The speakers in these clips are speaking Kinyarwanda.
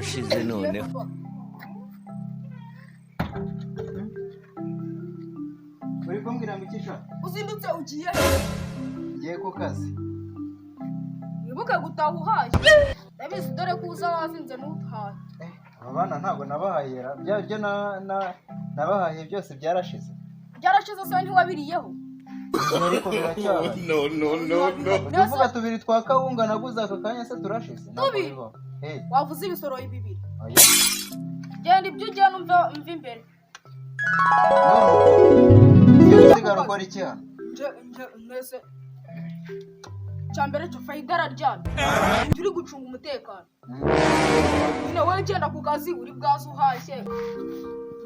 byarashize noneho. Uri kumbwira ngo ikisha? Uzindutse ugiye Ngiye ku kazi. wibuke gutaha uhaye. Ndabizi dore ko uza wazinze n'utaha. Abana ntabwo nabahayera. Byo nabahaye byose byarashize. Byarashize se ntiwabiriyeho. Ariko biracyaba. No. Uvuga tubiri twa kawunga naguze aka kanya se turashize. Tubi. Wavuze ibisoro bibiri. Oya. Genda ibyo ugiye numva imbere. Sigara ukora iki hano? Nese cyambere cyo faidara ryane. Turi gucunga umutekano. Nyine wowe genda ku kazi uri bwazo uhashye.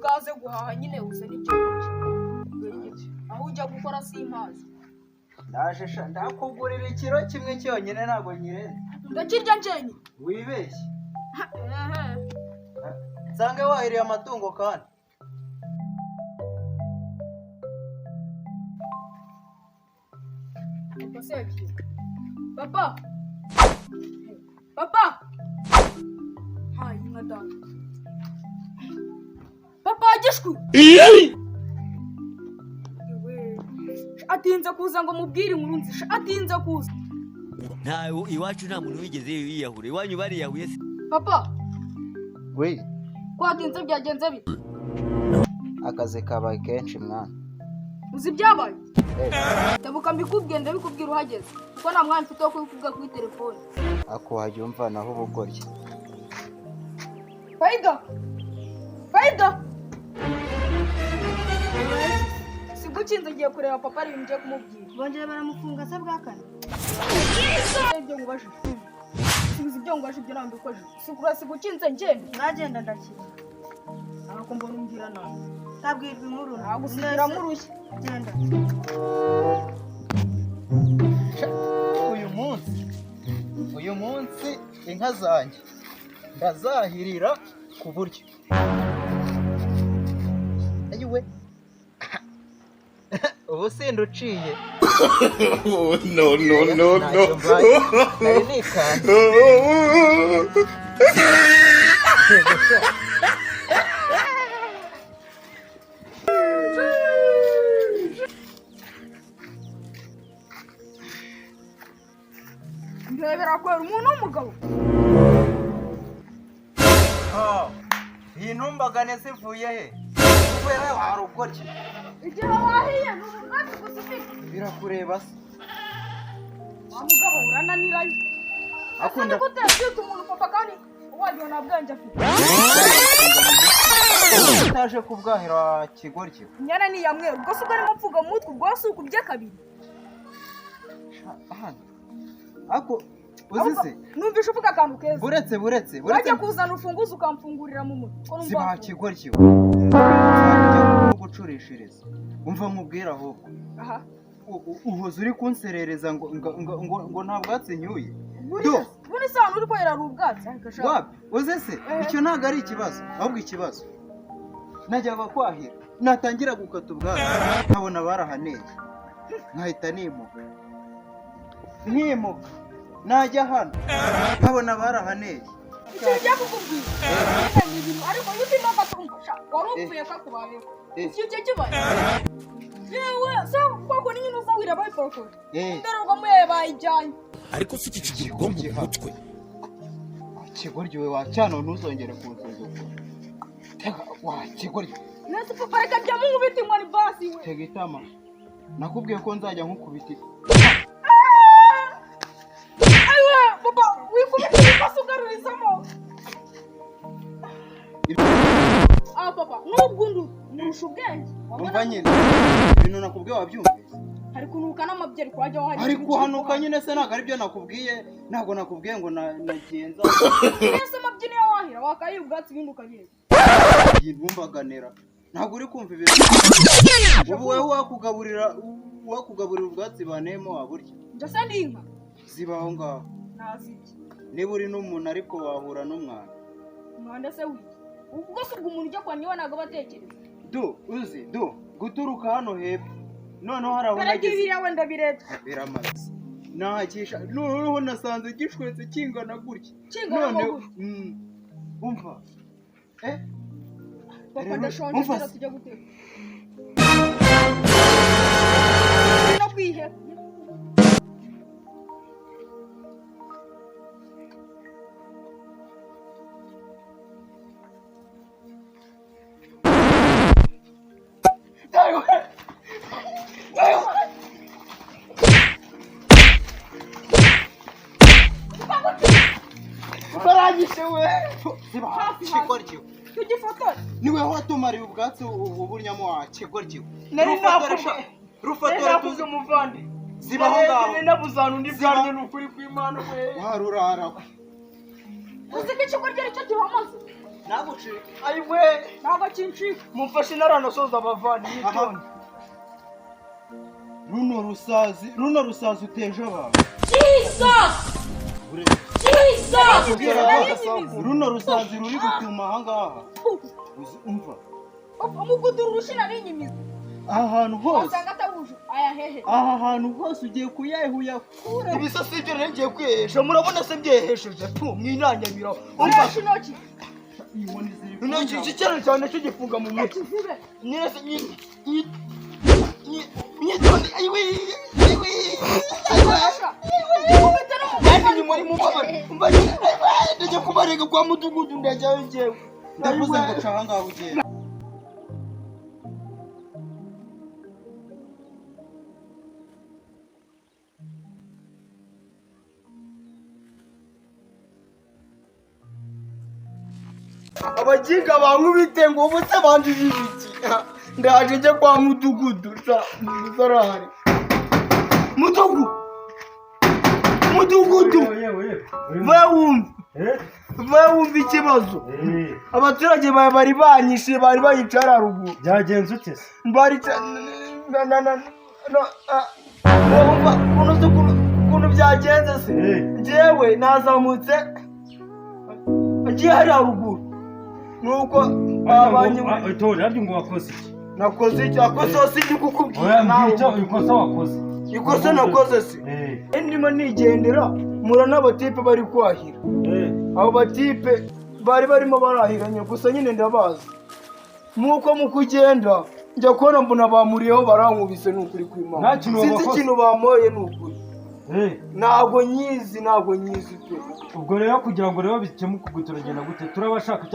Bwaze guhaha nyine uze n'ibyo aho ujya gukora simpazi. Ndashesha ndakugurira ikiro kimwe cyonyine ntabwo nyirenze. Ndakirya njenye. Wibeshye. Sange wahiriye amatungo kandi. Papa. Papa. Hai madam. Papa agishwe. Atinze kuza ngo mubwire inkuru nzisha. Atinze kuza. Ntawe iwacu nta muntu wigeze yiyahura. Iwanyu bariyahuye se. Papa. We. Kwatinze byagenze bite? Akazi kabaye kenshi mwana. Uzi byabaye? Tabuka mbikubwiye ndabikubwira uhageze. Kuko nta mwana mfite wo kubikubwira kuri telefone. Ako wajya umva naho ubugorye. Faida. Faida. Sigukinze ngiye kureba papa ari ngiye kumubwira. Bongera baramufunga se bwakane. Ibyo ngubashije. Sibizi ibyo ngubashije ibyo ntabwo bikoje. Sigukinze ngende. Nagenda ndakira. Nako mbona umbwira nawe. Tabwirwa inkuru. Nagusubira murushye. Genda. Uyu munsi inka zanjye ndazahirira ku buryo. Ayiwe. Ubu sinduciye. No. Nari nikanze. Ndebera kwera umuntu w'umugabo. Iyi ntumbagane zivuye he? Uvuye he warugorye? Igihe wahiye n'ubwatsi gusufika. Birakureba se. Wa mugabo urananirayo. Akunda guteka umuntu papa kandi wagiye na bwanje afite. Utaje kubwahira kigorye. Nyana ni yamwe ubwo se bari mupfuga mutwe ubwo suku bye kabiri. Ako uzise numvisha uvuga akantu keza. Buretse. Wajya kuzana ufunguzo ukamfungurira mu mutwe. Siba kigorye. Gucurishiriza. Umva mubwira ahubwo. Aha. Uhoze uri kunserereza ngo nta bwatsi nyuye. Buri sana uri kwera rubwatsi akashaka. Wapi? Uzise icyo ntago ari ikibazo. Ahubwo ikibazo. Najyaga kwahira. Natangira gukata ubwatsi. Nkabona barahaneye. Nkahita nimuka. Najya hano nkabona barahaneye. Icyo kukubwira ariko yutima batumfasha warupfuye kakubayeho. Icyo kibaye yewe so kwako ni nyine uzawira bayipoko ndarwa muye bayijyanye ariko si iki kigira ubwonko mu mutwe. Kigorye we wacyano ntuzongere kunsuzuka. Tega wa kigorye. nese papa reka bya mubiti ngo ni basi we. Tega itama. Nakubwiye ko nzajya nkukubita. Papa, wikubita basugarurizamo. Papa, n'ubwundu nurusha ubwenge. Umva nyine. Ibintu nakubwiye wabyumvise. Hari kunuka n'amabyeri kwajya wahari. Ari kuhanuka nyine se ntago ari byo nakubwiye. Ntago nakubwiye ngo nagenza. Ese amabyeri ya wahira wakaye ubwatsi bindi ukagenda. Yibumbaganira. Ntago uri kumva ibintu. Ubu wewe wakugaburira ubwatsi banemo waburya. Ndasa n'inka. Zibaho ngaho. Naziki. Niba uri n'umuntu ariko wahura n'umwana. Umwanda se wiki. Ubwo se umuntu ujya kwa niwe nago batekereza. Uzi guturuka hano hepfo. Noneho harabona geze. Biriya wenda bireta. Biramaze. Nahakisha noneho nasanze gishwetse kingana gutya. Kingana gutya. umva papa ndashonje umva tujya tujya guteka no kwihe baranyishe we ziba kigoryo tugifotora niwe watumariye ubwatsi uburyamo wa kigoryo nari nakoresha rufotora tuzi umuvandi zibaho ngaho nari nabuzana undi bwanjye n'ukuri kw'Imana we warurara uzi ko ikigo ryari cyo gihamaze nagucika ayi we ntabwo kincika mumfashe naranasoza abavandi yitonde runo rusazi uteje abantu runo rusazi ruri gutuma ahangaha umva umuguduru urushina n'inyimizi aha hantu hose wasanga atawuje aya hehe aha hantu hose ugiye kuyahuya kure ibisasu ibyo nari ngiye kwihesha murabona se byehesheje tu mwinanyamira umva intoki inkoni ziri intoki iki cyane cyane cyo gifunga mu mutwe zibe nyirase nyitonde ayiwe ayiwe kandi ni muri mubabare ndajya kubarega kwa mudugudu ndajyayo njyewe ndavuze ngo ca ahangaha ugenda abaginga bankubite ngo ubu se banjije ibiki ndaje njye kwa mudugudu sarahari mudugudu we wumva ikibazo abaturage bari banyishe bari bayicara haruguru byagenze ute se bari wumva ukuntu byagenze se njyewe nazamutse ngiye hari haruguru nuko tori harya ngo wakoze iki nakoze iki akoze hose ndi kukubwira nawe ikosa wakoze ikosa nakoze se ndimo nigendera mura n'abatipe bari kwahira abo batipe bari barimo barahiranye gusa nyine ndabazi nuko mu kugenda njya kubona mbona bamuriyeho barankubise n'ukuri kw'Imana sinzi ikintu bamoye n'ukuri ntabwo nyizi pe ubwo rero kugira ngo rero bikemuke ubwo turagenda gute turabashaka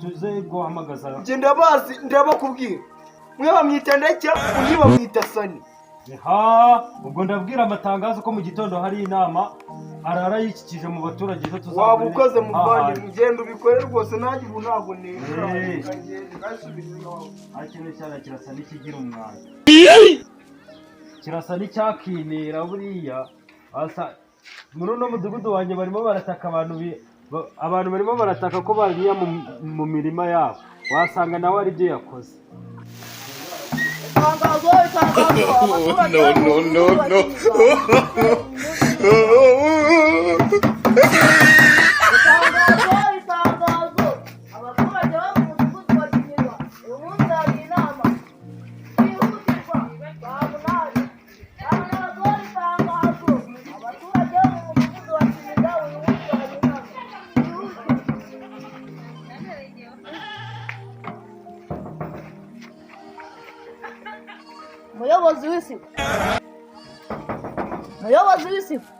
tuze guhamagaza njye ndabazi ndabakubwira mwe bamwita ndacya undi bamwita Sani ubwo ndabwira amatangazo ko mu gitondo hari inama arara yikikije mu baturage zo tuzabure waba ukoze mu bandi mugenda ubikore rwose nanjye ubu ntabwo neza ikintu cyane kirasa n'ikigira umwanda kirasa n'icyakinira buriya muri uno mudugudu wanjye barimo barataka abantu barimo barataka ko bariya mu mirima yabo wasanga nawe ari byo yakoze muyobozi w'isibo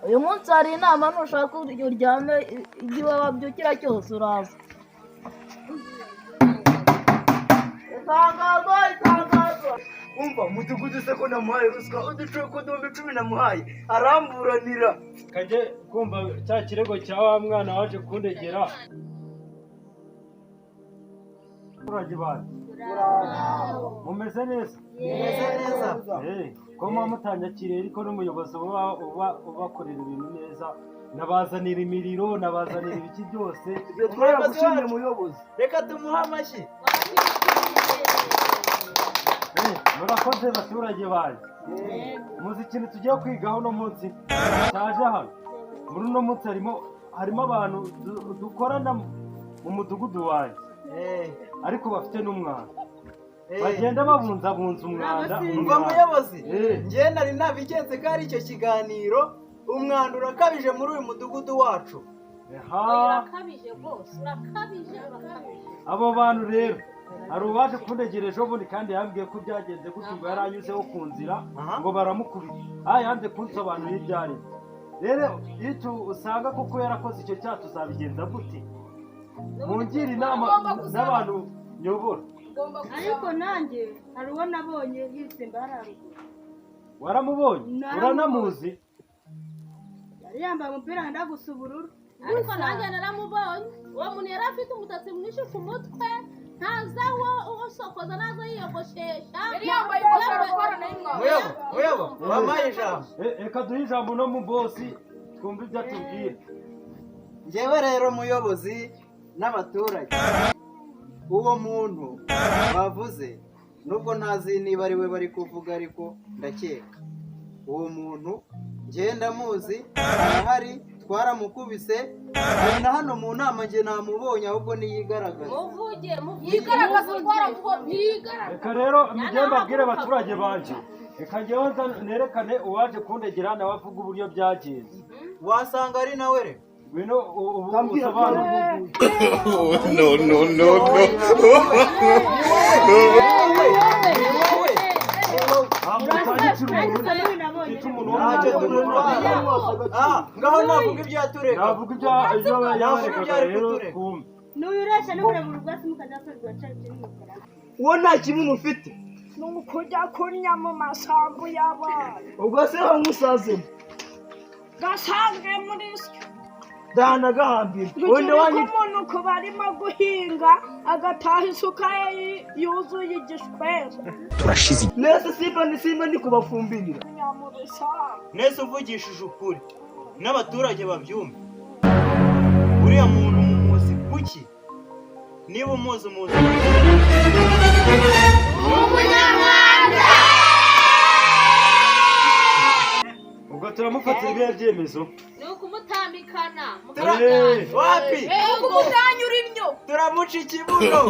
uyu munsi hari inama nushaka uryame igihe wabyukira cyose uraza itangazo umva mudugudu se ko namuhaye ruswa uducuko 10 namuhaye aramburanira kajye kumva cya kirego cya wa mwana waje kundegera abaturage bacu mumeze neza ko muba mutanyakiriye ariko n'umuyobozi ubakorera ibintu neza nabazanira imiriro nabazanira ibiki byose ibyo twaragushimye muyobozi reka tumuhe amashyi murakoze baturage banjye muzi ikintu tugiye kwigaho uno munsi cyaje hano muri uno munsi harimo abantu dukorana mu mudugudu wanjye ariko bafite n'umwanda bagenda babunzabunza umwanda umva muyobozi njye nari nabigenze ko ari icyo kiganiro umwanda urakabije muri uyu mudugudu wacu urakabije rwose urakabije. abo bantu rero hari uwaje kundegereje ubundi kandi yambwiye ko byagenze gutyo ngo yari anyuzeho ku nzira ngo baramukubita yanze kunsobanurira ibyo ari byo rero iyo usanga koko yarakoze icyo cyaha tuzabigenza gute mungire inama n'abantu nyobora ariko nanjye hari uwo nabonye yisimba hararuguru. waramubonye uranamuzi yari yambaye umupira wenda gusa ubururu ariko nanjye naramubonye uwo muntu yari afite umusatsi mwinshi ku mutwe ntaza usokoza naza yiyogoshesha yari yambaye ingofero ikorana y'umwaka. Muyobo wampaye ijambo. reka duhe ijambo no mu bosi twumve ibyo atubwira. Njyewe rero muyobozi n'abaturage, uwo muntu bavuze nubwo ntazi niba ari we bari kuvuga ariko ndakeka uwo muntu ngenda muzi arahari, twaramukubise ari na hano mu nama njye namubonye ahubwo niyigaragaza. yigaragaza yigaragaza. reka rero mujye mbabwire abaturage banje, reka njyewe nerekane uwaje kundegera nawe avuga uburyo byagenze. Wasanga ari nawe re ngwino usobanure. No. ngaho navuga ibyo yatureka. navuga ibyo yabarekaga rero twumve. n'uyu ureshya n'ubureba urwatsi mukajya kurwa cyane n'umukara. uwo nta kimwe mufite ni ukujya kurya mu masambu y'abana ubwo se bamusazemo gasanzwe muri syo dana gahambira wenda ko wanyu umuntu ko barimo guhinga agataha isuka ye yuzuye igishweza nese simba ndi kubafumbirira nyamubisambu Nese uvugishije ukuri n'abaturage babyumva, uriya muntu mumuzi kuki? Niba umuzi ubwo turamufatira ibihe byemezo. ni ukumutambikana wapi kumutanyura innyo. turamuca ikibuno.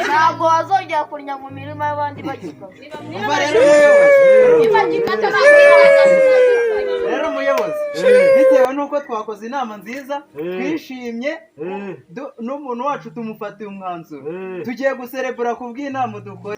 ntabwo wazongera kurya mu mirima y'abandi bagikora. Rero muyobozi, bitewe nuko twakoze inama nziza twishimye n'umuntu wacu tumufatiye umwanzuro, tugiye guserebura ku bw'inama dukora.